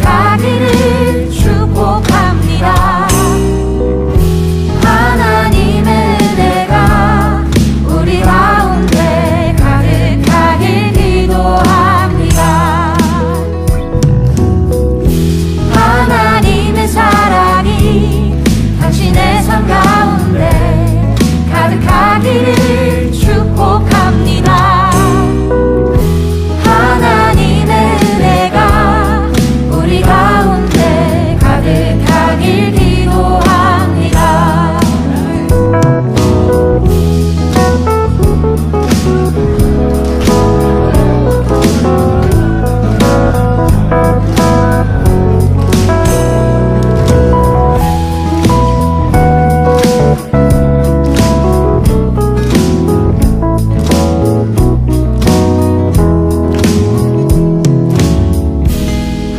가득하기를 축복합니다. 하나님의 은혜가 우리 가운데 가득하길 기도합니다. 하나님의 사랑이 당신의 삶 가운데 가득하기를 축복합니다. 하나님의 은혜가 우리 가운데 가득하길 기도합니다.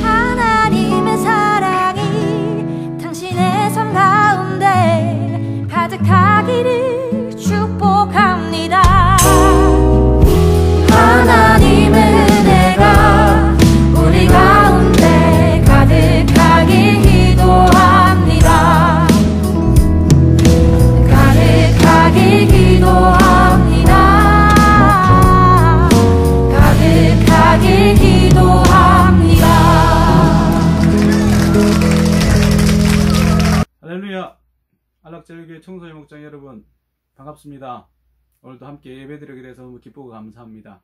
하나님의 사랑이 당신의 삶 가운데 가득하기를 축복합니다. 하나님의 은혜가 우리 가운데 가득하길 기도합니다. 가득하길 기도합니다. 가득하길 기도합니다. 할렐루야! 안락제일교회 청소년 목장 여러분 반갑습니다. 오늘도 함께 예배드리게 돼서 너무 기쁘고 감사합니다.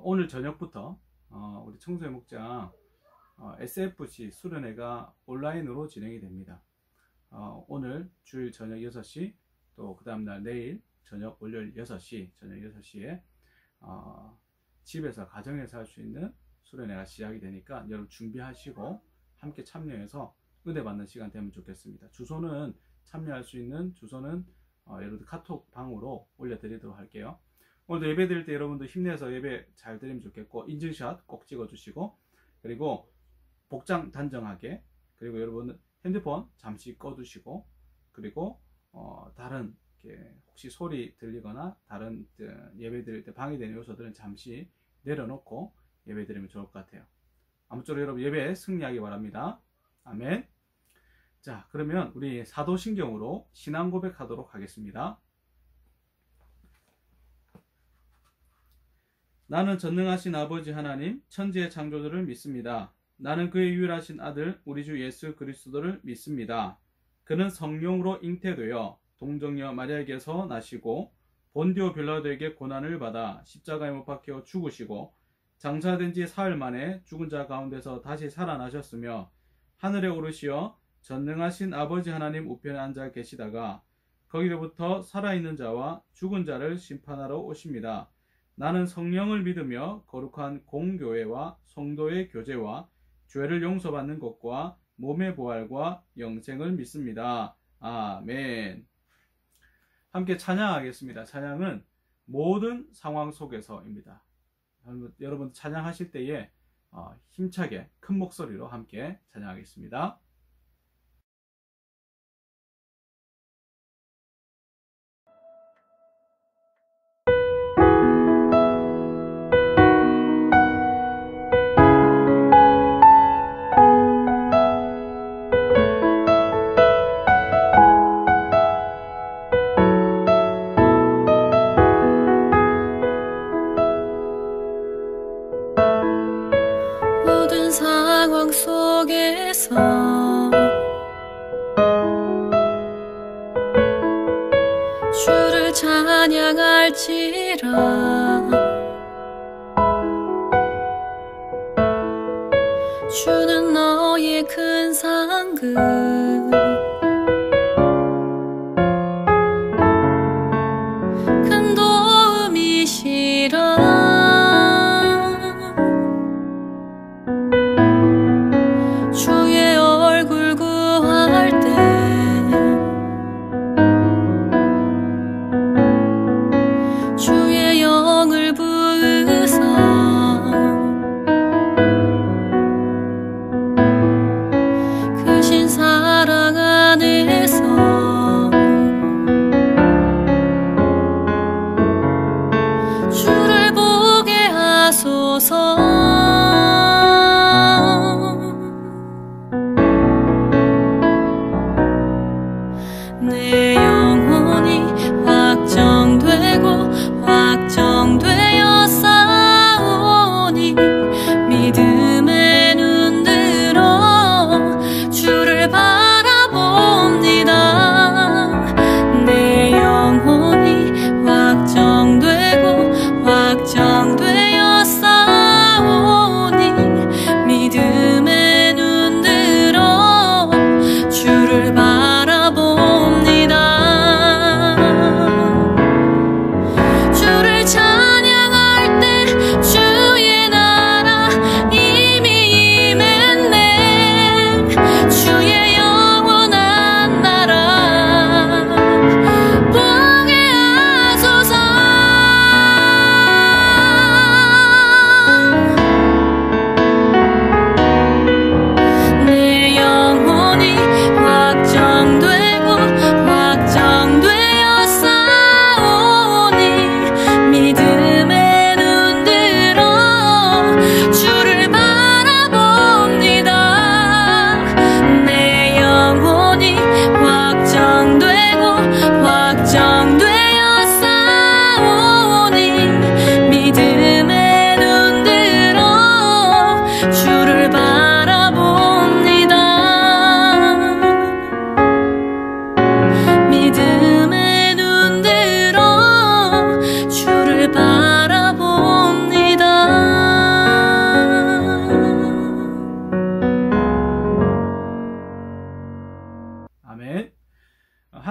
오늘 저녁부터 우리 청소년 목장 SFC 수련회가 온라인으로 진행이 됩니다. 오늘 주일 저녁 6시 또 그 다음날 내일 저녁 월요일 6시 저녁 6시에 집에서 가정에서 할 수 있는 수련회가 시작이 되니까 여러분 준비하시고 함께 참여해서 은혜 받는 시간 되면 좋겠습니다. 주소는 참여할 수 있는 주소는 여러분들 카톡 방으로 올려드리도록 할게요. 오늘도 예배 드릴 때 여러분들 힘내서 예배 잘 드리면 좋겠고 인증샷 꼭 찍어주시고 그리고 복장 단정하게 그리고 여러분 핸드폰 잠시 꺼두시고 그리고 다른 혹시 소리 들리거나 다른 예배 드릴 때 방해되는 요소들은 잠시 내려놓고 예배 드리면 좋을 것 같아요. 아무쪼록 여러분 예배에 승리하기 바랍니다. 아멘. 자, 그러면 우리 사도신경으로 신앙 고백하도록 하겠습니다. 나는 전능하신 아버지 하나님 천지의 창조주를 믿습니다. 나는 그의 유일하신 아들 우리 주 예수 그리스도를 믿습니다. 그는 성령으로 잉태되어 동정녀 마리아에게서 나시고 본디오 빌라도에게 고난을 받아 십자가에 못 박혀 죽으시고 장사된 지 사흘 만에 죽은 자 가운데서 다시 살아나셨으며 하늘에 오르시어 전능하신 아버지 하나님 우편에 앉아 계시다가 거기로부터 살아있는 자와 죽은 자를 심판하러 오십니다. 나는 성령을 믿으며 거룩한 공교회와 성도의 교제와 죄를 용서받는 것과 몸의 부활과 영생을 믿습니다. 아멘. 함께 찬양하겠습니다. 찬양은 모든 상황 속에서입니다. 여러분 찬양하실 때에 힘차게 큰 목소리로 함께 찬양하겠습니다. 모든 상황 속에서 주를 찬양할지라. 주는 너의 큰 상급 큰 도움이시라. 주의 얼굴 구할 때 주의 영을 부으사 크신 사랑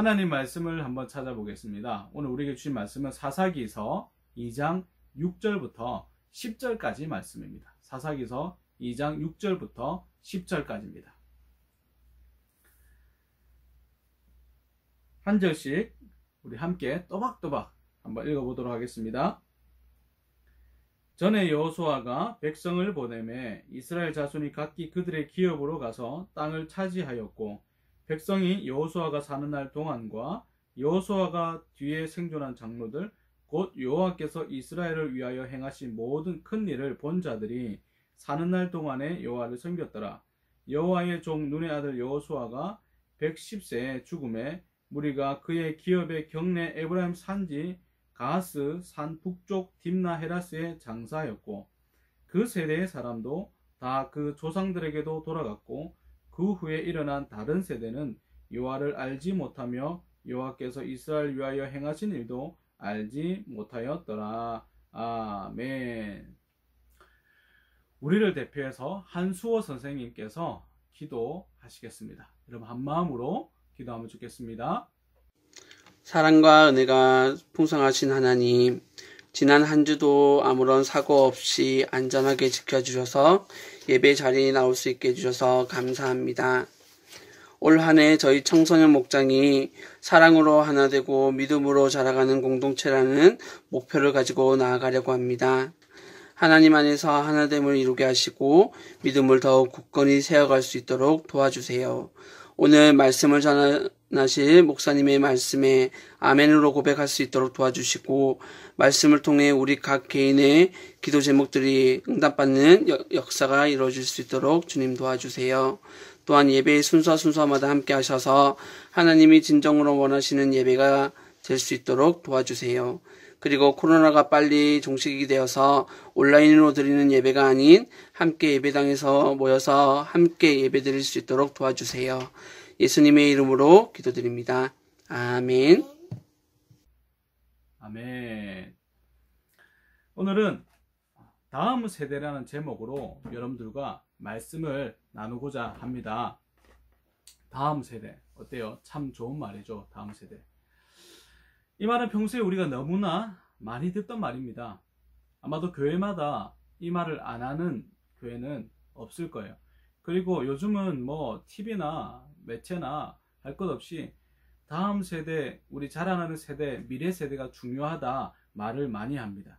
하나님 말씀을 한번 찾아보겠습니다. 오늘 우리에게 주신 말씀은 사사기서 2장 6절부터 10절까지 말씀입니다. 사사기서 2장 6절부터 10절까지입니다. 한 절씩 우리 함께 또박또박 한번 읽어보도록 하겠습니다. 전에 여호수아가 백성을 보내매 이스라엘 자손이 각기 그들의 기업으로 가서 땅을 차지하였고, 백성이 여호수아가 사는 날 동안과 여호수아가 뒤에 생존한 장로들 곧 여호와께서 이스라엘을 위하여 행하신 모든 큰 일을 본 자들이 사는 날 동안에 여호와를 섬겼더라. 여호와의 종 눈의 아들 여호수아가 110세에 죽음에 무리가 그의 기업의 경내 에브라임 산지 가하스 산 북쪽 딥나 헤라스에 장사하였고, 그 세대의 사람도 다 그 조상들에게도 돌아갔고, 그 후에 일어난 다른 세대는 여호와를 알지 못하며 여호와께서 이스라엘 위하여 행하신 일도 알지 못하였더라. 아멘. 우리를 대표해서 한수호 선생님께서 기도하시겠습니다. 여러분 한마음으로 기도하면 좋겠습니다. 사랑과 은혜가 풍성하신 하나님, 지난 한 주도 아무런 사고 없이 안전하게 지켜주셔서 예배 자리에 나올 수 있게 해주셔서 감사합니다. 올 한 해 저희 청소년 목장이 사랑으로 하나 되고 믿음으로 자라가는 공동체라는 목표를 가지고 나아가려고 합니다. 하나님 안에서 하나됨을 이루게 하시고 믿음을 더욱 굳건히 세워갈 수 있도록 도와주세요. 오늘 말씀을 전하실 목사님의 말씀에 아멘으로 고백할 수 있도록 도와주시고, 말씀을 통해 우리 각 개인의 기도 제목들이 응답받는 역사가 이루어질 수 있도록 주님 도와주세요. 또한 예배의 순서마다 함께 하셔서 하나님이 진정으로 원하시는 예배가 될 수 있도록 도와주세요. 그리고 코로나가 빨리 종식이 되어서 온라인으로 드리는 예배가 아닌 함께 예배당에서 모여서 함께 예배 드릴 수 있도록 도와주세요. 예수님의 이름으로 기도드립니다. 아멘. 아멘. 오늘은 다음 세대라는 제목으로 여러분들과 말씀을 나누고자 합니다. 다음 세대. 어때요? 참 좋은 말이죠. 다음 세대. 이 말은 평소에 우리가 너무나 많이 듣던 말입니다. 아마도 교회마다 이 말을 안 하는 교회는 없을 거예요. 그리고 요즘은 뭐 TV나 매체나 할 것 없이 다음 세대, 우리 자라나는 세대, 미래 세대가 중요하다 말을 많이 합니다.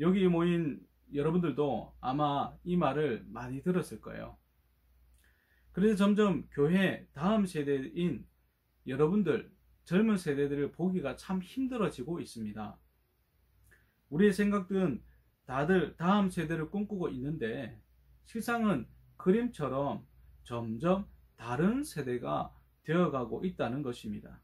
여기 모인 여러분들도 아마 이 말을 많이 들었을 거예요. 그래서 점점 교회 다음 세대인 여러분들, 젊은 세대들을 보기가 참 힘들어지고 있습니다. 우리의 생각들은 다들 다음 세대를 꿈꾸고 있는데 실상은 그림처럼 점점 다른 세대가 되어가고 있다는 것입니다.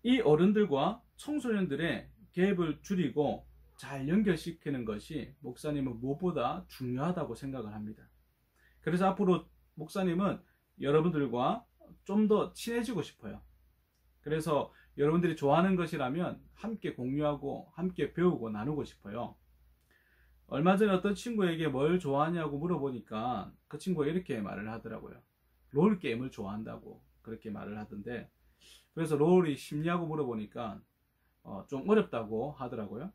이 어른들과 청소년들의 갭을 줄이고 잘 연결시키는 것이 목사님은 무엇보다 중요하다고 생각을 합니다. 그래서 앞으로 목사님은 여러분들과 좀 더 친해지고 싶어요. 그래서 여러분들이 좋아하는 것이라면 함께 공유하고 함께 배우고 나누고 싶어요. 얼마 전에 어떤 친구에게 뭘 좋아하냐고 물어보니까 그 친구가 이렇게 말을 하더라고요. 롤 게임을 좋아한다고 그렇게 말을 하던데, 그래서 롤이 쉽냐고 물어보니까 좀 어렵다고 하더라고요.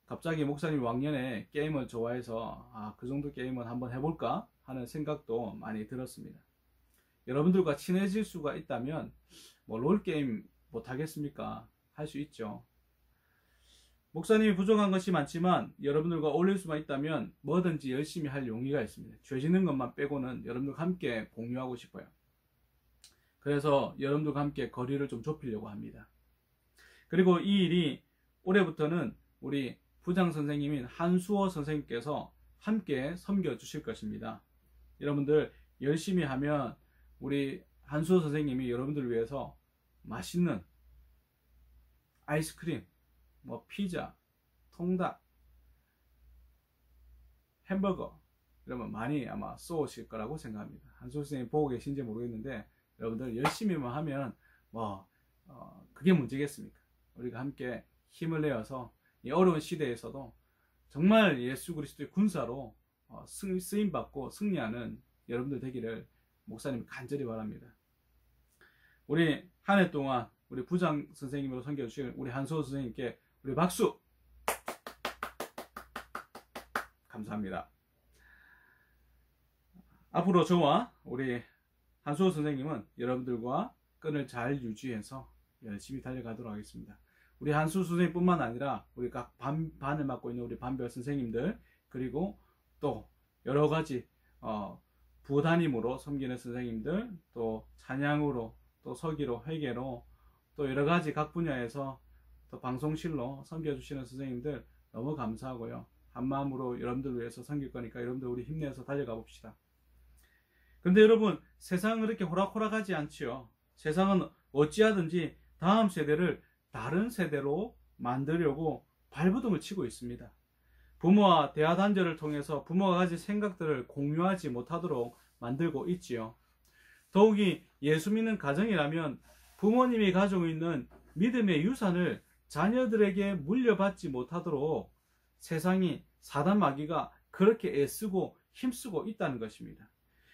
갑자기 목사님이 왕년에 게임을 좋아해서 그 정도 게임은 한번 해볼까 하는 생각도 많이 들었습니다. 여러분들과 친해질 수가 있다면 뭐 롤게임 못하겠습니까? 할 수 있죠. 목사님이 부족한 것이 많지만 여러분들과 어울릴 수만 있다면 뭐든지 열심히 할 용의가 있습니다. 죄지는 것만 빼고는 여러분들과 함께 공유하고 싶어요. 그래서 여러분들과 함께 거리를 좀 좁히려고 합니다. 그리고 이 일이 올해부터는 우리 부장 선생님인 한수호 선생님께서 함께 섬겨 주실 것입니다. 여러분들 열심히 하면 우리 한수호 선생님이 여러분들을 위해서 맛있는 아이스크림, 뭐 피자, 통닭, 햄버거 이러면 많이 아마 쏘실 거라고 생각합니다. 한수호 선생님 보고 계신지 모르겠는데 여러분들 열심히만 하면 그게 문제겠습니까? 우리가 함께 힘을 내어서 이 어려운 시대에서도 정말 예수 그리스도의 군사로 쓰임받고 승리하는 여러분들 되기를 목사님 간절히 바랍니다. 우리 한 해 동안 우리 부장 선생님으로 섬겨주실 우리 한수호 선생님께 우리 박수! 감사합니다. 앞으로 저와 우리 한수호 선생님은 여러분들과 끈을 잘 유지해서 열심히 달려가도록 하겠습니다. 우리 한수호 선생님뿐만 아니라 우리 각 반을 맡고 있는 우리 반별 선생님들, 그리고 또 여러 가지 부담임으로 섬기는 선생님들, 또 찬양으로, 또 서기로, 회계로, 또 여러 가지 각 분야에서 또 방송실로 섬겨주시는 선생님들 너무 감사하고요. 한마음으로 여러분들 위해서 섬길 거니까 여러분들 우리 힘내서 달려가 봅시다. 근데 여러분, 세상은 그렇게 호락호락하지 않지요. 세상은 어찌하든지 다음 세대를 다른 세대로 만들려고 발버둥을 치고 있습니다. 부모와 대화 단절을 통해서 부모가 가진 생각들을 공유하지 못하도록 만들고 있지요. 더욱이 예수 믿는 가정이라면 부모님이 가지고 있는 믿음의 유산을 자녀들에게 물려받지 못하도록 세상이 사단 마귀가 그렇게 애쓰고 힘쓰고 있다는 것입니다.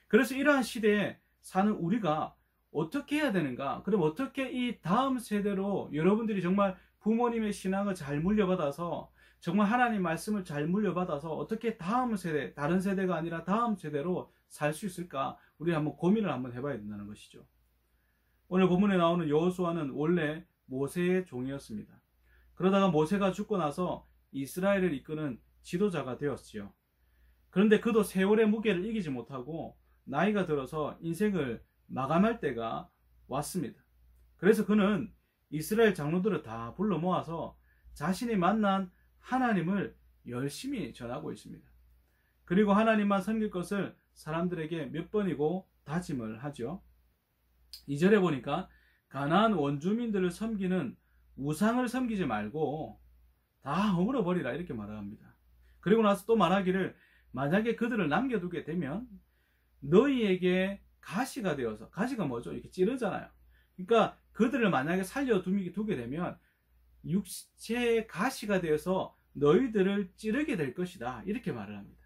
그래서 이러한 시대에 사는 우리가 어떻게 해야 되는가? 그럼 어떻게 이 다음 세대로 여러분들이 정말 부모님의 신앙을 잘 물려받아서 정말 하나님 말씀을 잘 물려받아서 어떻게 다음 세대, 다른 세대가 아니라 다음 세대로 살 수 있을까? 우리 한번 고민을 한번 해봐야 된다는 것이죠. 오늘 본문에 나오는 여호수아는 원래 모세의 종이었습니다. 그러다가 모세가 죽고 나서 이스라엘을 이끄는 지도자가 되었지요. 그런데 그도 세월의 무게를 이기지 못하고 나이가 들어서 인생을 마감할 때가 왔습니다. 그래서 그는 이스라엘 장로들을 다 불러 모아서 자신이 만난 하나님을 열심히 전하고 있습니다. 그리고 하나님만 섬길 것을 사람들에게 몇 번이고 다짐을 하죠. 2절에 보니까 가나안 원주민들을 섬기는 우상을 섬기지 말고 다 허물어 버리라 이렇게 말합니다. 그리고 나서 또 말하기를 만약에 그들을 남겨두게 되면 너희에게 가시가 되어서, 가시가 뭐죠? 이렇게 찌르잖아요. 그러니까 그들을 만약에 살려두게 되면 육체의 가시가 되어서 너희들을 찌르게 될 것이다 이렇게 말을 합니다.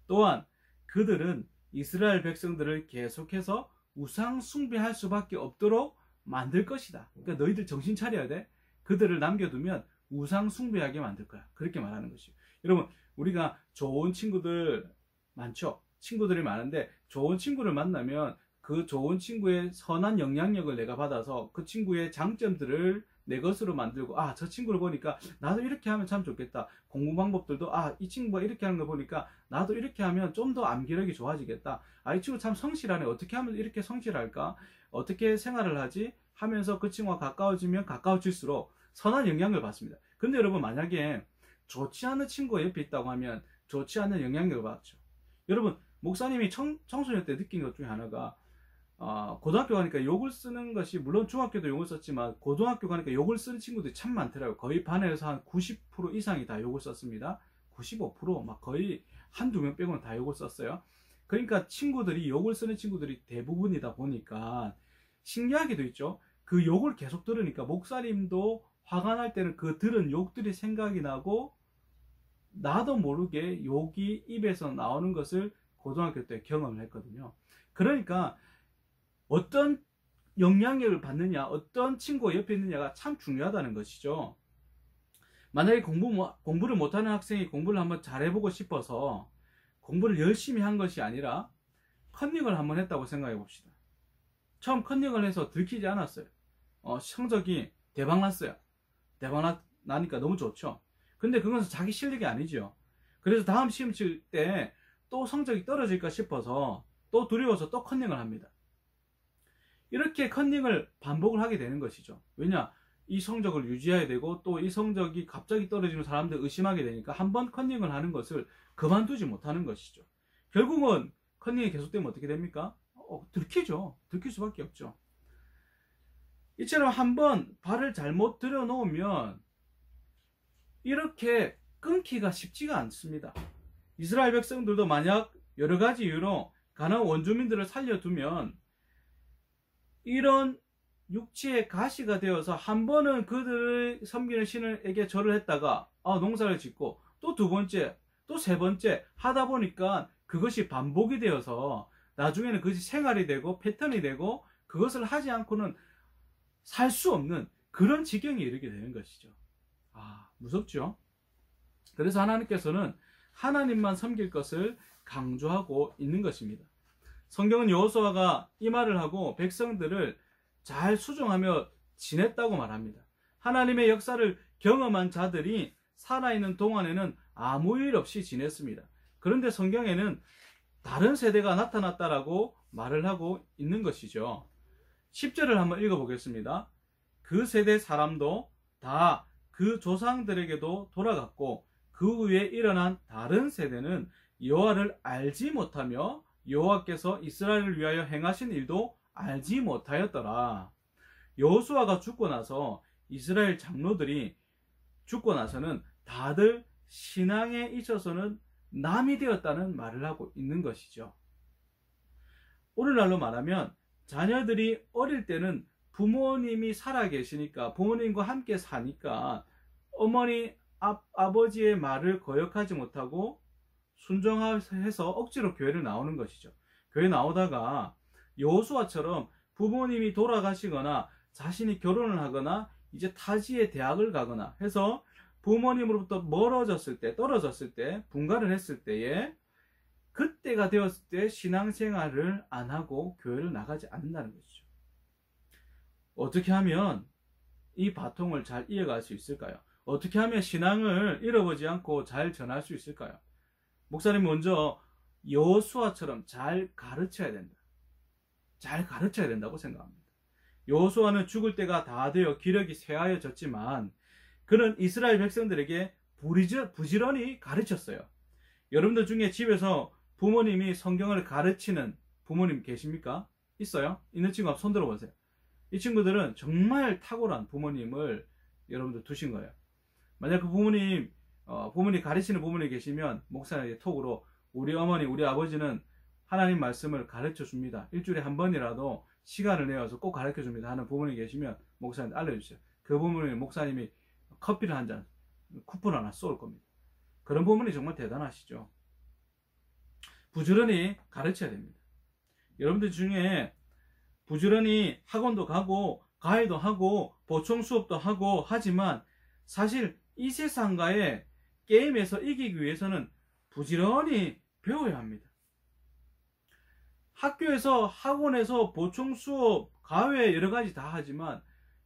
또한 그들은 이스라엘 백성들을 계속해서 우상 숭배할 수밖에 없도록 만들 것이다. 그러니까 너희들 정신 차려야 돼. 그들을 남겨두면 우상 숭배하게 만들 거야. 그렇게 말하는 것이에요. 여러분, 우리가 좋은 친구들 많죠? 친구들이 많은데 좋은 친구를 만나면 그 좋은 친구의 선한 영향력을 내가 받아서 그 친구의 장점들을 내 것으로 만들고, 아, 저 친구를 보니까 나도 이렇게 하면 참 좋겠다. 공부 방법들도, 아, 이 친구가 이렇게 하는 거 보니까 나도 이렇게 하면 좀 더 암기력이 좋아지겠다. 아, 이 친구 참 성실하네. 어떻게 하면 이렇게 성실할까? 어떻게 생활을 하지? 하면서 그 친구와 가까워지면 가까워질수록 선한 영향을 받습니다. 근데 여러분, 만약에 좋지 않은 친구가 옆에 있다고 하면 좋지 않은 영향력을 받죠. 여러분, 목사님이 청소년 때 느낀 것 중에 하나가 고등학교 가니까 욕을 쓰는 것이, 물론 중학교도 욕을 썼지만 고등학교 가니까 욕을 쓰는 친구들이 참 많더라고요. 거의 반에서 한 90% 이상이 다 욕을 썼습니다. 95% 막 거의 한두 명 빼고는 다 욕을 썼어요. 그러니까 친구들이, 욕을 쓰는 친구들이 대부분이다 보니까 신기하게도 있죠. 그 욕을 계속 들으니까 목사님도 화가 날 때는 그 들은 욕들이 생각이 나고 나도 모르게 욕이 입에서 나오는 것을 고등학교 때 경험을 했거든요. 그러니까 어떤 영향력을 받느냐, 어떤 친구가 옆에 있느냐가 참 중요하다는 것이죠. 만약에 공부를 못하는 학생이 공부를 한번 잘해보고 싶어서 공부를 열심히 한 것이 아니라 컨닝을 한번 했다고 생각해 봅시다. 처음 컨닝을 해서 들키지 않았어요. 성적이 대박났어요. 대박나니까 너무 좋죠. 근데 그것은 자기 실력이 아니죠. 그래서 다음 시험 칠 때 또 성적이 떨어질까 싶어서 또 두려워서 또 컨닝을 합니다. 이렇게 컨닝을 반복을 하게 되는 것이죠. 왜냐? 이 성적을 유지해야 되고 또 이 성적이 갑자기 떨어지면 사람들 의심하게 되니까 한번 컨닝을 하는 것을 그만두지 못하는 것이죠. 결국은 컨닝이 계속되면 어떻게 됩니까? 들키죠. 들킬 수밖에 없죠. 이처럼 한번 발을 잘못 들여놓으면 이렇게 끊기가 쉽지가 않습니다. 이스라엘 백성들도 만약 여러 가지 이유로 가나안 원주민들을 살려두면 이런 육체의 가시가 되어서 한 번은 그들을 섬기는 신에게 절을 했다가 농사를 짓고 또 두 번째, 또 세 번째 하다 보니까 그것이 반복이 되어서 나중에는 그것이 생활이 되고 패턴이 되고 그것을 하지 않고는 살 수 없는 그런 지경에 이르게 되는 것이죠. 무섭죠? 그래서 하나님께서는 하나님만 섬길 것을 강조하고 있는 것입니다. 성경은 여호수아가 이 말을 하고 백성들을 잘 수종하며 지냈다고 말합니다. 하나님의 역사를 경험한 자들이 살아있는 동안에는 아무 일 없이 지냈습니다. 그런데 성경에는 다른 세대가 나타났다라고 말을 하고 있는 것이죠. 10절을 한번 읽어보겠습니다. 그 세대 사람도 다 그 조상들에게도 돌아갔고 그 후에 일어난 다른 세대는 여호와를 알지 못하며 여호와께서 이스라엘을 위하여 행하신 일도 알지 못하였더라. 여호수아가 죽고 나서 이스라엘 장로들이 죽고 나서는 다들 신앙에 있어서는 남이 되었다는 말을 하고 있는 것이죠. 오늘날로 말하면 자녀들이 어릴 때는 부모님이 살아계시니까 부모님과 함께 사니까 어머니 아버지의 말을 거역하지 못하고 순종해서 억지로 교회를 나오는 것이죠. 교회 나오다가 여호수아처럼 부모님이 돌아가시거나 자신이 결혼을 하거나 이제 타지에 대학을 가거나 해서 부모님으로부터 멀어졌을 때, 떨어졌을 때, 분가를 했을 때에 그때가 되었을 때 신앙생활을 안 하고 교회를 나가지 않는다는 것이죠. 어떻게 하면 이 바통을 잘 이어갈 수 있을까요? 어떻게 하면 신앙을 잃어버리지 않고 잘 전할 수 있을까요? 목사님 먼저 여호수아처럼 잘 가르쳐야 된다. 잘 가르쳐야 된다고 생각합니다. 여호수아는 죽을 때가 다 되어 기력이 쇠하여졌지만 그는 이스라엘 백성들에게 부지런히 가르쳤어요. 여러분들 중에 집에서 부모님이 성경을 가르치는 부모님 계십니까? 있어요? 있는 친구 한번 손 들어보세요. 이 친구들은 정말 탁월한 부모님을 여러분들 두신 거예요. 만약 그 부모님 가르치는 부모님이 계시면 목사님에게 톡으로 우리 어머니, 우리 아버지는 하나님 말씀을 가르쳐 줍니다. 일주일에 한 번이라도 시간을 내어서 꼭 가르쳐 줍니다 하는 부모님이 계시면 목사님한테 알려주세요. 그 부모님 목사님이 커피를 한 잔, 쿠폰 하나 쏠 겁니다. 그런 부모님이 정말 대단하시죠. 부지런히 가르쳐야 됩니다. 여러분들 중에 부지런히 학원도 가고 과외도 하고 보충 수업도 하고 하지만 사실 이 세상과의 게임에서 이기기 위해서는 부지런히 배워야 합니다. 학교에서 학원에서 보충 수업, 과외 여러 가지 다 하지만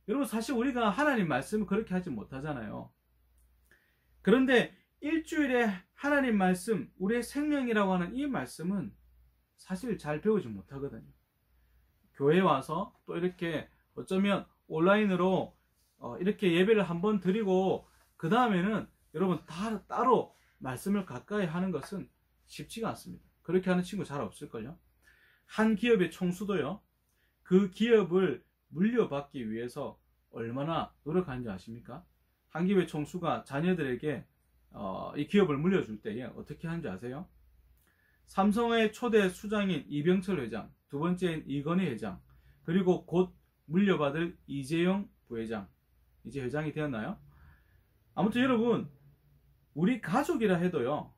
여러분 사실 우리가 하나님 말씀을 그렇게 하지 못하잖아요. 그런데 일주일에 하나님 말씀, 우리의 생명이라고 하는 이 말씀은 사실 잘 배우지 못하거든요. 교회에 와서 또 이렇게 어쩌면 온라인으로 이렇게 예배를 한번 드리고 그 다음에는 여러분 따로 말씀을 가까이 하는 것은 쉽지가 않습니다. 그렇게 하는 친구 잘 없을걸요. 한 기업의 총수도요, 그 기업을 물려받기 위해서 얼마나 노력하는지 아십니까? 한 기업의 총수가 자녀들에게 이 기업을 물려줄 때에 어떻게 하는지 아세요? 삼성의 초대 수장인 이병철 회장, 두 번째인 이건희 회장, 그리고 곧 물려받을 이재용 부회장, 이제 회장이 되었나요? 아무튼 여러분, 우리 가족이라 해도요,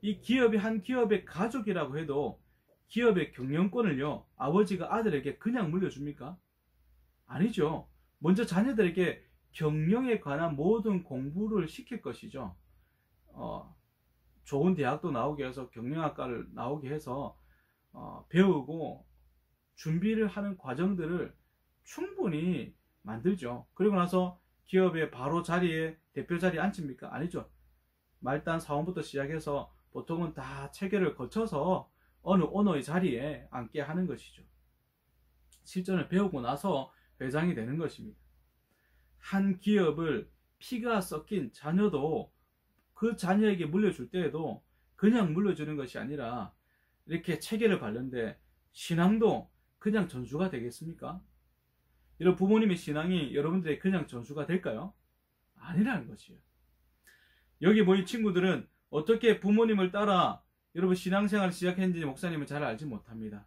이 기업이 한 기업의 가족이라고 해도 기업의 경영권을요, 아버지가 아들에게 그냥 물려줍니까? 아니죠. 먼저 자녀들에게 경영에 관한 모든 공부를 시킬 것이죠. 좋은 대학도 나오게 해서 경영학과를 나오게 해서 배우고 준비를 하는 과정들을 충분히 만들죠. 그리고 나서 기업의 바로 자리에 대표 자리에 앉힙니까? 아니죠. 말단 사원부터 시작해서 보통은 다 체계를 거쳐서 어느 오너의 자리에 앉게 하는 것이죠. 실전을 배우고 나서 회장이 되는 것입니다. 한 기업을 피가 섞인 자녀도 그 자녀에게 물려줄 때에도 그냥 물려주는 것이 아니라 이렇게 체계를 밟는데 신앙도 그냥 전수가 되겠습니까? 이런 부모님의 신앙이 여러분들의 그냥 전수가 될까요? 아니라는 것이에요. 여기 모인 친구들은 어떻게 부모님을 따라 여러분 신앙생활을 시작했는지 목사님은 잘 알지 못합니다.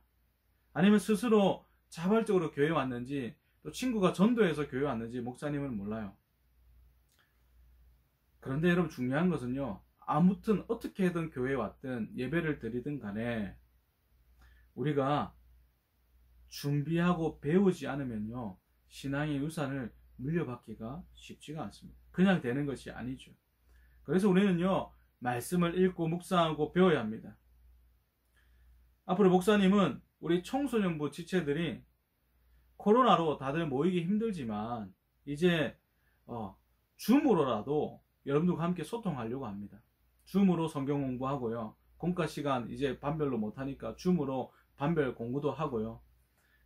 아니면 스스로 자발적으로 교회에 왔는지 또 친구가 전도해서 교회에 왔는지 목사님은 몰라요. 그런데 여러분 중요한 것은요, 아무튼 어떻게든 교회에 왔든 예배를 드리든 간에 우리가 준비하고 배우지 않으면요, 신앙의 유산을 물려받기가 쉽지가 않습니다. 그냥 되는 것이 아니죠. 그래서 우리는요, 말씀을 읽고 묵상하고 배워야 합니다. 앞으로 목사님은 우리 청소년부 지체들이 코로나로 다들 모이기 힘들지만 이제 줌으로라도 여러분들과 함께 소통하려고 합니다. 줌으로 성경 공부하고요. 공과 시간 이제 반별로 못하니까 줌으로 반별 공부도 하고요.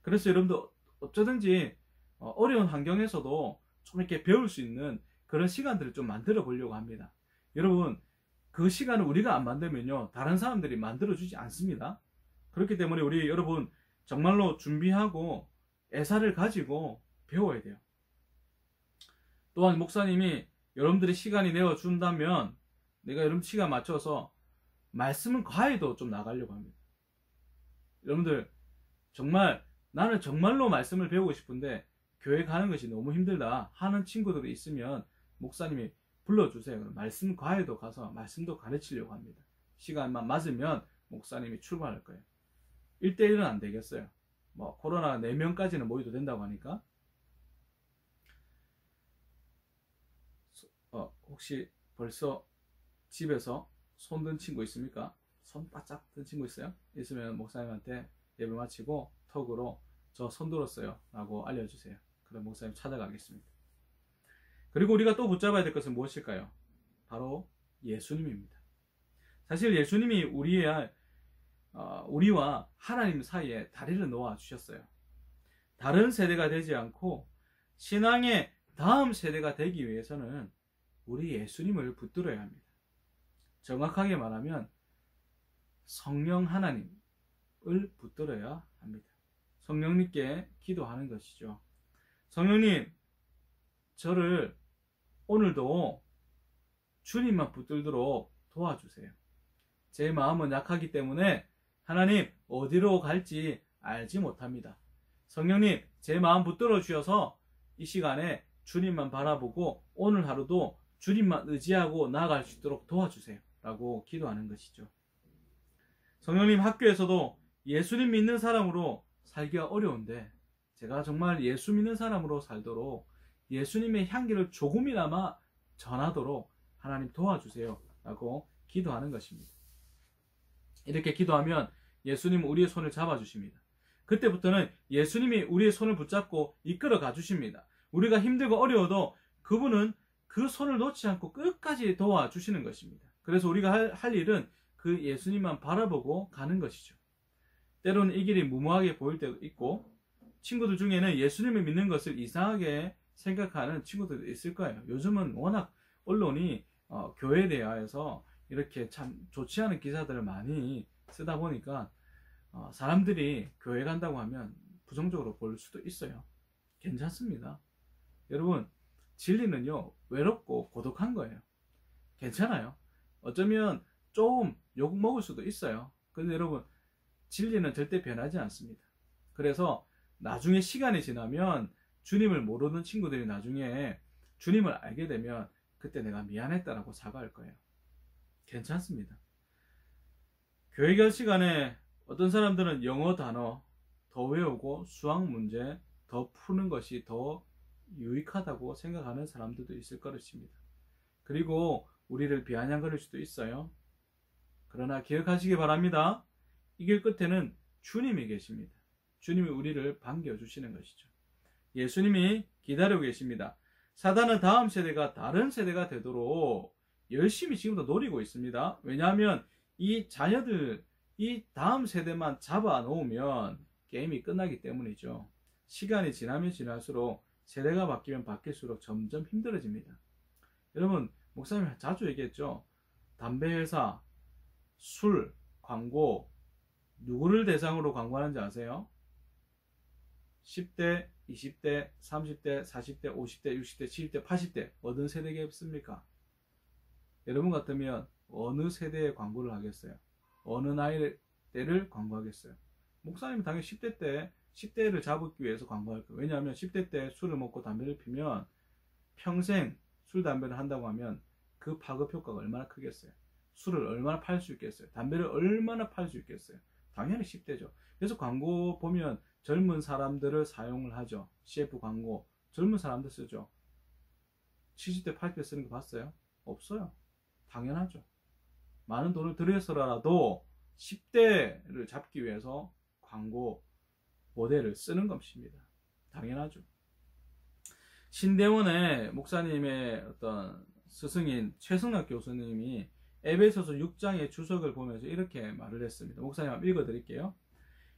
그래서 여러분들 어쩌든지 어려운 환경에서도 좀 이렇게 배울 수 있는 그런 시간들을 좀 만들어 보려고 합니다. 여러분, 그 시간을 우리가 안 만들면요, 다른 사람들이 만들어주지 않습니다. 그렇기 때문에 우리 여러분 정말로 준비하고 애사를 가지고 배워야 돼요. 또한 목사님이 여러분들이 시간이 내어준다면 내가 여러분 시간 맞춰서 말씀은 과외도 좀 나가려고 합니다. 여러분들 정말 나는 정말로 말씀을 배우고 싶은데 교회 가는 것이 너무 힘들다 하는 친구들이 있으면 목사님이 불러주세요. 그럼 말씀 과외도 가서 말씀도 가르치려고 합니다. 시간만 맞으면 목사님이 출발할 거예요. 1대1은 안 되겠어요. 뭐 코로나 4명까지는 모여도 된다고 하니까. 혹시 벌써 집에서 손 든 친구 있습니까? 손 바짝 든 친구 있어요? 있으면 목사님한테 예배 마치고 톡으로 저 손 들었어요 라고 알려주세요. 그럼 목사님 찾아가겠습니다. 그리고 우리가 또 붙잡아야 될 것은 무엇일까요? 바로 예수님입니다. 사실 예수님이 우리와 하나님 사이에 다리를 놓아 주셨어요. 다른 세대가 되지 않고 신앙의 다음 세대가 되기 위해서는 우리 예수님을 붙들어야 합니다. 정확하게 말하면 성령 하나님을 붙들어야 합니다. 성령님께 기도하는 것이죠. 성령님, 저를 오늘도 주님만 붙들도록 도와주세요. 제 마음은 약하기 때문에 하나님 어디로 갈지 알지 못합니다. 성령님, 제 마음 붙들어 주셔서 이 시간에 주님만 바라보고 오늘 하루도 주님만 의지하고 나아갈 수 있도록 도와주세요 라고 기도하는 것이죠. 성령님, 학교에서도 예수님 믿는 사람으로 살기가 어려운데 제가 정말 예수 믿는 사람으로 살도록 예수님의 향기를 조금이나마 전하도록 하나님 도와주세요 라고 기도하는 것입니다. 이렇게 기도하면 예수님은 우리의 손을 잡아주십니다. 그때부터는 예수님이 우리의 손을 붙잡고 이끌어 가주십니다. 우리가 힘들고 어려워도 그분은 그 손을 놓지 않고 끝까지 도와주시는 것입니다. 그래서 우리가 할 일은 그 예수님만 바라보고 가는 것이죠. 때로는 이 길이 무모하게 보일 때도 있고 친구들 중에는 예수님을 믿는 것을 이상하게 생각하는 친구들도 있을 거예요. 요즘은 워낙 언론이 교회에 대하여서 이렇게 참 좋지 않은 기사들을 많이 쓰다 보니까 사람들이 교회 간다고 하면 부정적으로 볼 수도 있어요. 괜찮습니다. 여러분, 진리는요, 외롭고 고독한 거예요. 괜찮아요. 어쩌면 조금 욕 먹을 수도 있어요. 근데 여러분, 진리는 절대 변하지 않습니다. 그래서 나중에 시간이 지나면 주님을 모르는 친구들이 나중에 주님을 알게 되면 그때 내가 미안했다라고 사과할 거예요. 괜찮습니다. 교회 갈 시간에 어떤 사람들은 영어 단어 더 외우고 수학 문제 더 푸는 것이 더 유익하다고 생각하는 사람들도 있을 것입니다. 그리고 우리를 비아냥거릴 수도 있어요. 그러나 기억하시기 바랍니다. 이 길 끝에는 주님이 계십니다. 주님이 우리를 반겨주시는 것이죠. 예수님이 기다리고 계십니다. 사단은 다음 세대가 다른 세대가 되도록 열심히 지금도 노리고 있습니다. 왜냐하면 이 자녀들, 이 다음 세대만 잡아놓으면 게임이 끝나기 때문이죠. 시간이 지나면 지날수록 세대가 바뀌면 바뀔수록 점점 힘들어집니다. 여러분, 목사님 자주 얘기했죠. 담배 회사, 술, 광고, 누구를 대상으로 광고하는지 아세요? 10대, 20대, 30대, 40대, 50대, 60대, 70대, 80대 어느 세대겠습니까? 여러분 같으면 어느 세대에 광고를 하겠어요? 어느 나이대를 광고하겠어요? 목사님은 당연히 10대 때 10대를 잡기 위해서 광고할 거예요. 왜냐하면 10대 때 술을 먹고 담배를 피면 평생 술, 담배를 한다고 하면 그 파급 효과가 얼마나 크겠어요? 술을 얼마나 팔 수 있겠어요? 담배를 얼마나 팔 수 있겠어요? 당연히 10대죠. 그래서 광고 보면 젊은 사람들을 사용을 하죠. CF 광고 젊은 사람들 쓰죠. 70대 80대 쓰는 거 봤어요? 없어요. 당연하죠. 많은 돈을 들여서라도 10대를 잡기 위해서 광고 모델을 쓰는 것입니다. 당연하죠. 신대원의 목사님의 어떤 스승인 최승락 교수님이 에베소서 6장의 주석을 보면서 이렇게 말을 했습니다. 목사님 한번 읽어드릴게요.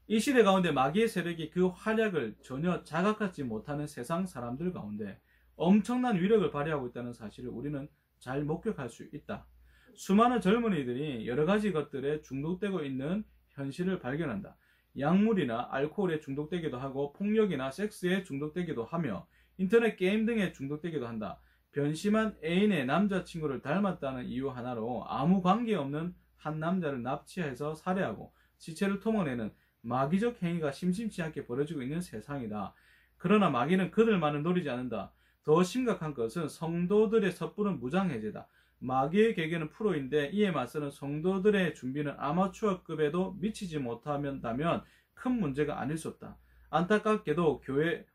이 시대 가운데 마귀의 세력이 그 활약을 전혀 자각하지 못하는 세상 사람들 가운데 엄청난 위력을 발휘하고 있다는 사실을 우리는 잘 목격할 수 있다. 수많은 젊은이들이 여러 가지 것들에 중독되고 있는 현실을 발견한다. 약물이나 알코올에 중독되기도 하고 폭력이나 섹스에 중독되기도 하며 인터넷 게임 등에 중독되기도 한다. 변심한 애인의 남자친구를 닮았다는 이유 하나로 아무 관계없는 한 남자를 납치해서 살해하고 시체를 토막내는 마귀적 행위가 심심치 않게 벌어지고 있는 세상이다. 그러나 마귀는 그들만을 노리지 않는다. 더 심각한 것은 성도들의 섣부른 무장해제다. 마귀의 계계는 프로인데 이에 맞서는 성도들의 준비는 아마추어급에도 미치지 못한다면 큰 문제가 아닐 수 없다. 안타깝게도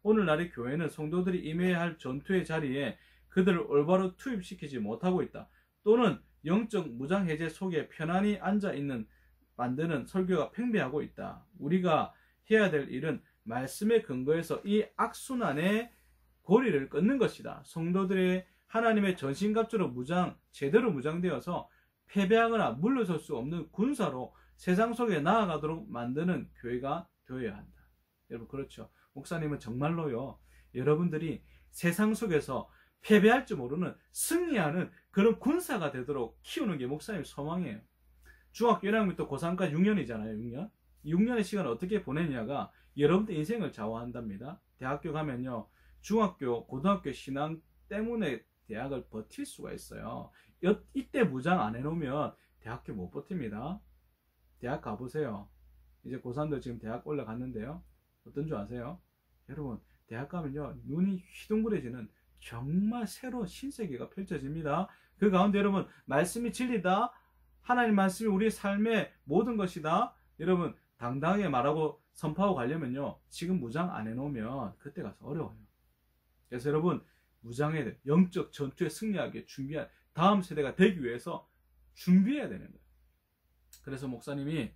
오늘날의 교회는 성도들이 임해야 할 전투의 자리에 그들을 올바로 투입시키지 못하고 있다. 또는 영적 무장해제 속에 편안히 앉아있는 만드는 설교가 팽배하고 있다. 우리가 해야 될 일은 말씀의 근거에서 이 악순환의 고리를 끊는 것이다. 성도들의 하나님의 전신갑주로 제대로 무장되어서 패배하거나 물러설 수 없는 군사로 세상 속에 나아가도록 만드는 교회가 되어야 한다. 여러분 그렇죠. 목사님은 정말로요. 여러분들이 세상 속에서 패배할 줄 모르는 승리하는 그런 군사가 되도록 키우는 게 목사님 소망이에요. 중학교 1학년부터 고3까지 6년이잖아요. 6년의 시간을 어떻게 보내냐가 여러분들 인생을 좌우한답니다. 대학교 가면요. 중학교, 고등학교 신앙 때문에 대학을 버틸 수가 있어요. 이때 무장 안 해놓으면 대학교 못 버팁니다. 대학 가보세요. 이제 고3들 지금 대학 올라갔는데요. 어떤 줄 아세요? 여러분 대학 가면요. 눈이 휘둥그레지는 정말 새로운 신세계가 펼쳐집니다. 그 가운데 여러분 말씀이 진리다. 하나님 말씀이 우리의 삶의 모든 것이다. 여러분 당당하게 말하고 선포하고 가려면요. 지금 무장 안 해놓으면 그때 가서 어려워요. 그래서 여러분 무장해야 돼요. 영적 전투에 승리하게 준비한 다음 세대가 되기 위해서 준비해야 되는 거예요. 그래서 목사님이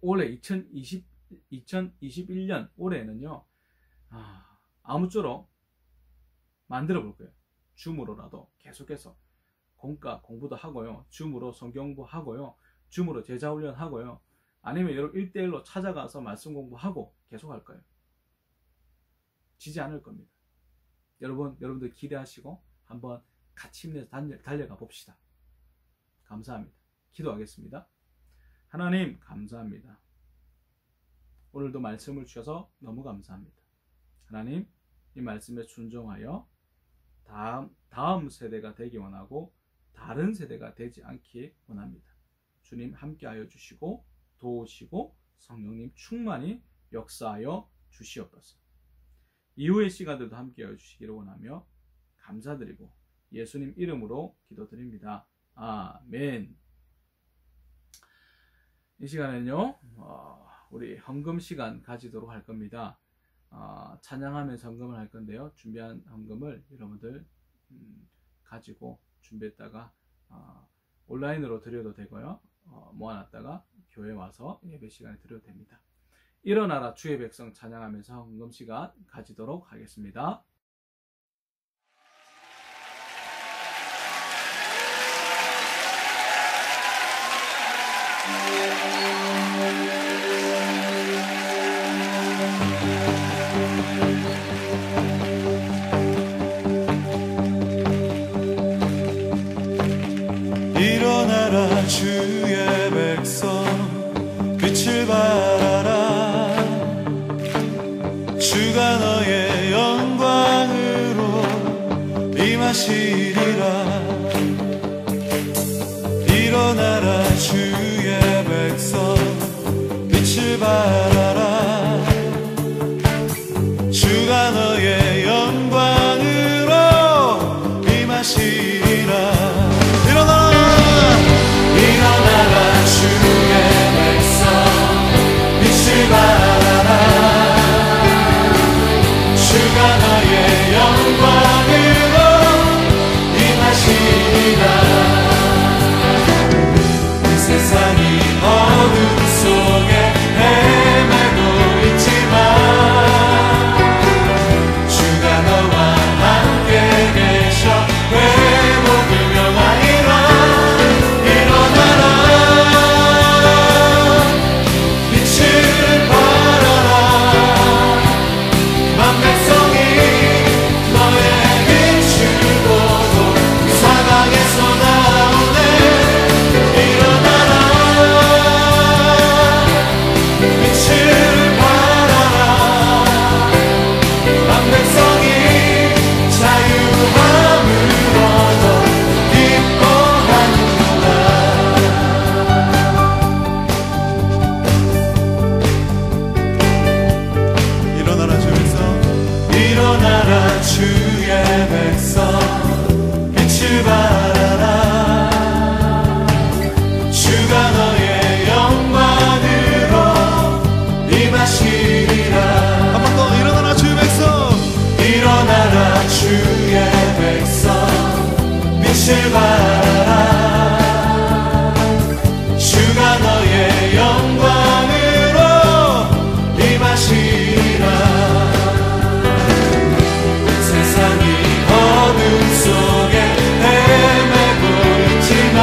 올해 2021년 올해에는요. 아무쪼록 만들어 볼 거예요. 줌으로라도 계속해서 공부도 하고요. 줌으로 성경부 하고요. 줌으로 제자훈련 하고요. 아니면 여러분 1대1로 찾아가서 말씀 공부하고 계속 할 거예요. 지지 않을 겁니다. 여러분들 기대하시고 한번 같이 힘내서 달려가 봅시다. 감사합니다. 기도하겠습니다. 하나님 감사합니다. 오늘도 말씀을 주셔서 너무 감사합니다. 하나님 이 말씀에 순종하여 다음 세대가 되기 원하고 다른 세대가 되지 않기 원합니다. 주님 함께하여 주시고 도우시고 성령님 충만히 역사하여 주시옵소서. 이후의 시간들도 함께하여 주시기를 원하며 감사드리고 예수님 이름으로 기도드립니다. 아멘. 이 시간에는요 우리 헌금 시간 가지도록 할 겁니다. 찬양하면서 헌금을 할 건데요. 준비한 헌금을 여러분들 가지고 준비했다가 온라인으로 드려도 되고요. 모아놨다가 교회 와서 예배 시간에 드려도 됩니다. 일어나라 주의 백성 찬양하면서 헌금 시간 가지도록 하겠습니다. 일어나라 주의 백성 빛을 발하라 주가 너의 영광으로 임하시리라 일어나라 주의 백성 빛을 발하라 주가 너의 영광으로 임하시리라 일어나라 주의 백성 빛을 발하라 세상이 어둠 속에 헤매고 있지만 주가 너와 함께 계셔 회복을 명하리라. 일어나라 빛을 발하라. 만 백성이 너의 빛을 보고 사방에서 나오네. 일어나라 빛을 발하라. 만 백성이 자유함을 얻어 기뻐하는구나. 일어나라 주의 백성, 일어나라 주의 백성, 빛을 발하라. 주가 너의 영광으로 임하시리라. 한 번 더 일어나라 주의 백성, 일어나라 주의 백성, 빛을 발하라. 주가 너의 영광으로 임하시리라. 세상이 어둠 속에 헤매고 있지만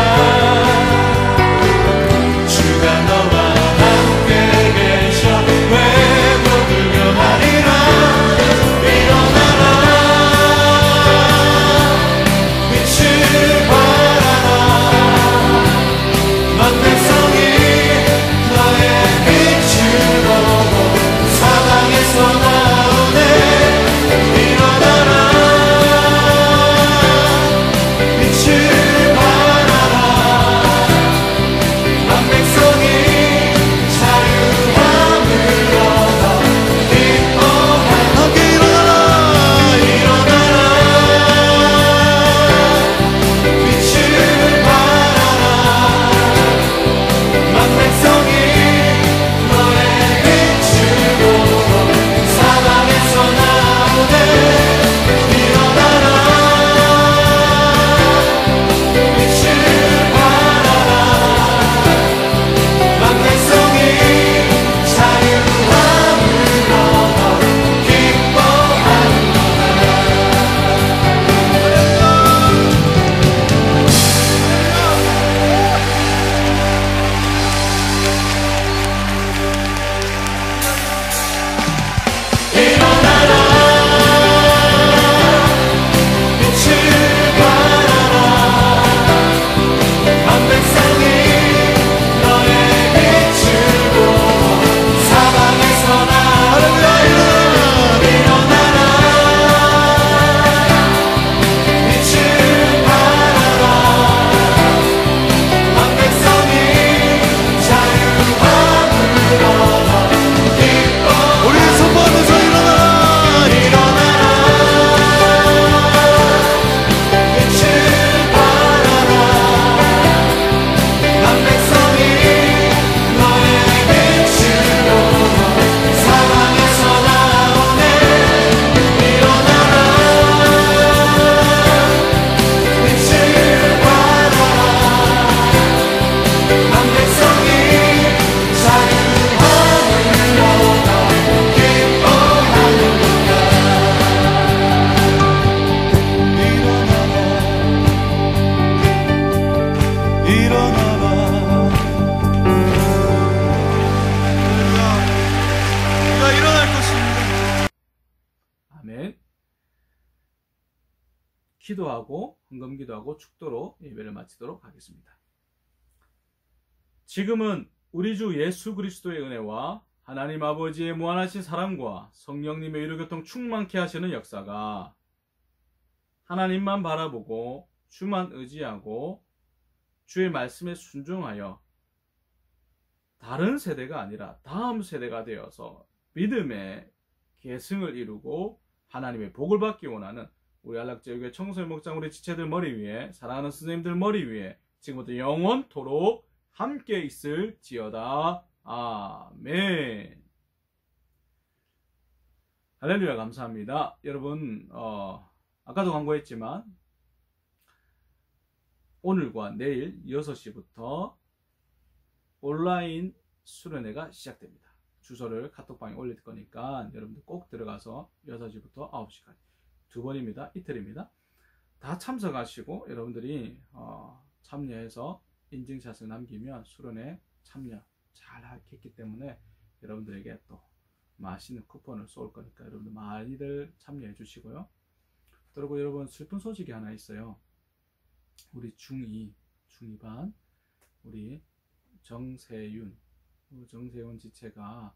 주가 너와 함께 계셔 회복을 명하리라. 일어나라 빛을 발하라. 만 백성이 너의 빛을 보고 사방에서 나오네. 일어나라 빛을 발하라. 만 백성이 자유함을 얻어 기뻐하라. 함께 일어나라. 일어나라 빛을 발하라. 만 백성이 너의 빛을 보고 사방에서 나오네. 일어나라 빛을 발하라. 만 백성이 자유함을 얻어 일어나라 빛을 발하라. 만 백성이 너의 빛을 보고 사방에서 나오네. 일어나라 빛을 발하라. 만 백성이 자유함을 얻어 기뻐. 우리 선포하면서 일어나라. 일어나라 빛을 발하라. 만 백성이 너의 빛을 보고 사방에서 나오네. 일어나라 빛을 발하라. 만 백성이 자유함을 얻어 기뻐하는구나. 일어나라 우리가 일어날 것입니다. 아멘. 기도하고 헌금 기도하고 축도로 예배를 마치도록 하겠습니다. 지금은 우리 주 예수 그리스도의 은혜와 하나님 아버지의 무한하신 사랑과 성령님의 유료교통 충만케 하시는 역사가 하나님만 바라보고 주만 의지하고 주의 말씀에 순종하여 다른 세대가 아니라 다음 세대가 되어서 믿음의 계승을 이루고 하나님의 복을 받기 원하는 우리 안락제일교회 청소년 목장 우리 지체들 머리 위에 사랑하는 선생님들 머리 위에 지금부터 영원토록 함께 있을지어다. 아멘. 할렐루야. 감사합니다. 여러분 아까도 광고했지만 오늘과 내일 6시부터 온라인 수련회가 시작됩니다. 주소를 카톡방에 올릴 거니까 여러분들 꼭 들어가서 6시부터 9시까지 2번입니다. 이틀입니다. 다 참석하시고 여러분들이 참여해서 인증샷을 남기면 수련회 참여 잘 했기 때문에 여러분들에게 또 맛있는 쿠폰을 쏠 거니까 여러분들 많이들 참여해 주시고요. 그리고 여러분 슬픈 소식이 하나 있어요. 우리 중2반 우리 정세윤 지체가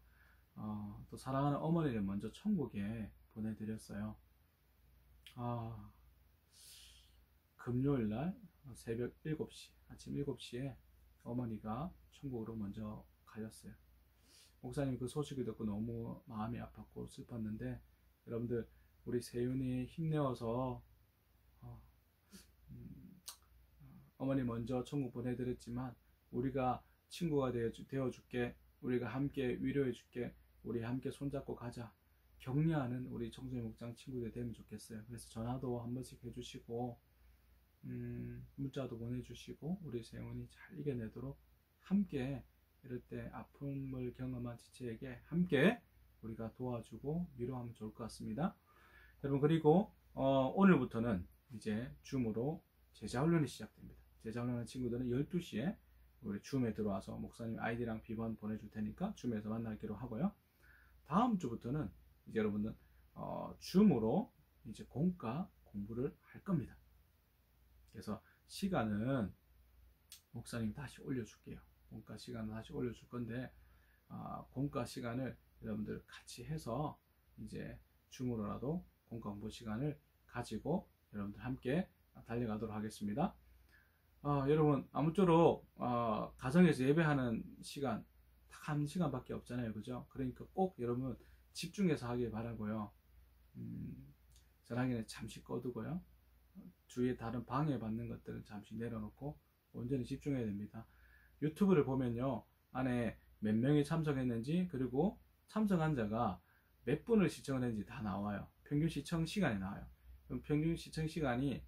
또 사랑하는 어머니를 먼저 천국에 보내드렸어요. 금요일날 새벽 7시 아침 7시에 어머니가 천국으로 먼저 가셨어요. 목사님 그 소식을 듣고 너무 마음이 아팠고 슬펐는데 여러분들 우리 세윤이 힘내어서 어머니 먼저 천국 보내드렸지만 우리가 친구가 되어줄게, 우리가 함께 위로해줄게, 우리 함께 손잡고 가자 격려하는 우리 청소년 목장 친구들 되면 좋겠어요. 그래서 전화도 한 번씩 해주시고 문자도 보내주시고 우리 세훈이 잘 이겨내도록 함께 이럴 때 아픔을 경험한 지체에게 함께 우리가 도와주고 위로하면 좋을 것 같습니다. 여러분 그리고 오늘부터는 이제 줌으로 제자훈련이 시작됩니다. 제자훈련하는 친구들은 12시에 우리 줌에 들어와서 목사님 아이디랑 비번 보내줄 테니까 줌에서 만나기로 하고요. 다음 주부터는 이제 여러분들 줌으로 이제 공과 공부를 할 겁니다. 그래서 시간은 목사님 다시 올려줄게요. 공과 시간을 다시 올려줄 건데 공과 시간을 여러분들 같이 해서 이제 줌으로라도 공과 공부 시간을 가지고 여러분들 함께 달려가도록 하겠습니다. 여러분 아무쪼록 가정에서 예배하는 시간 딱 1시간밖에 없잖아요, 그죠? 그러니까 꼭 여러분 집중해서 하길 바라고요. 전화기는 잠시 꺼두고요. 주위에 다른 방해받는 것들은 잠시 내려놓고 온전히 집중해야 됩니다. 유튜브를 보면요, 안에 몇 명이 참석했는지 그리고 참석한 자가 몇 분을 시청을 했는지 다 나와요. 평균 시청 시간이 나와요. 그럼 평균 시청 시간이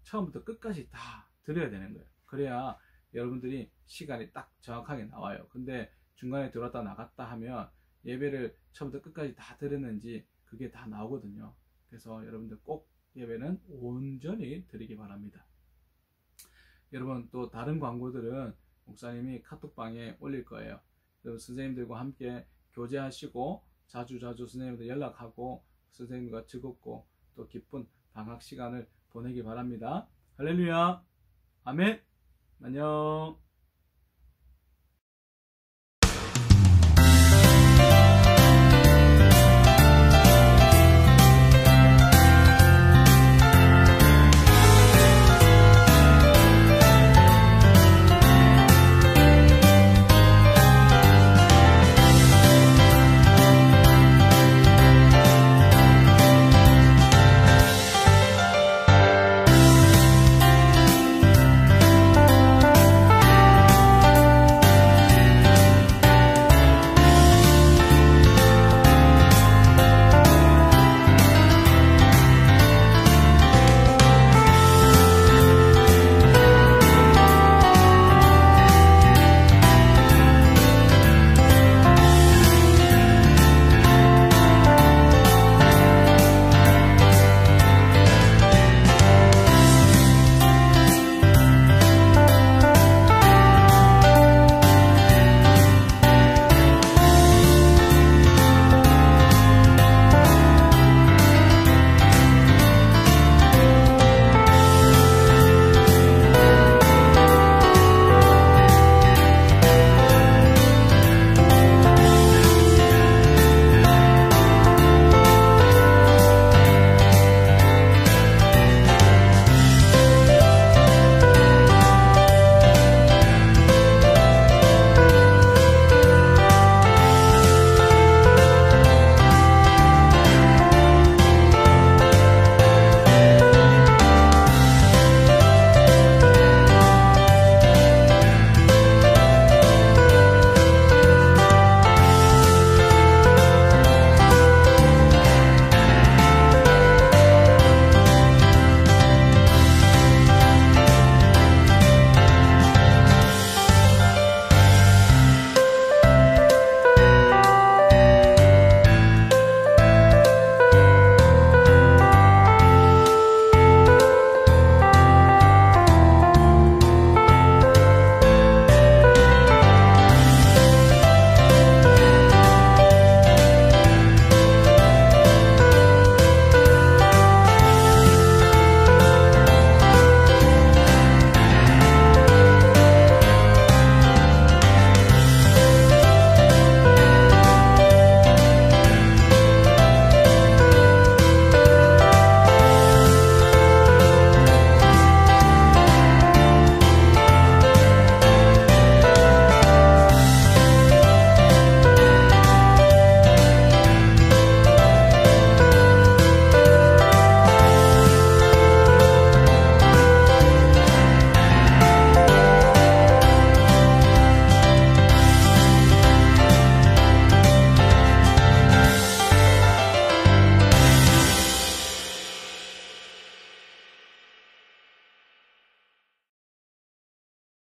처음부터 끝까지 다 들어야 되는 거예요. 그래야 여러분들이 시간이 딱 정확하게 나와요. 근데 중간에 들어왔다 나갔다 하면 예배를 처음부터 끝까지 다 들었는지 그게 다 나오거든요. 그래서 여러분들 꼭 예배는 온전히 드리기 바랍니다. 여러분 또 다른 광고들은 목사님이 카톡방에 올릴 거예요. 여러분 선생님들과 함께 교제하시고 자주 선생님들 연락하고 선생님과 즐겁고 또 기쁜 방학 시간을 보내기 바랍니다. 할렐루야. 아멘. 안녕.